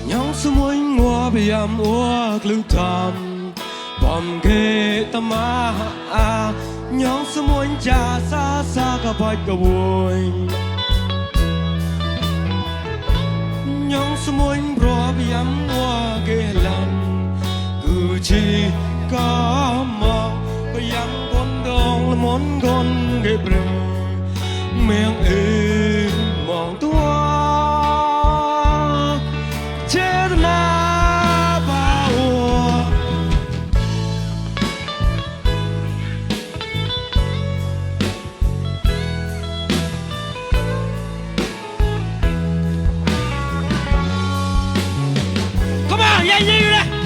nhau sớm môi ngua bị ấm uất lưu thầm bom kê tâm á nhau sớm môi cha xa xa cả bạch cả buồn nhau sớm môi bro bị ấm uất kê lần cứ chỉ có mong bị ấm con đông là món con kê bờ miệng êm mong tua chết na bao come on yeah yeah yeah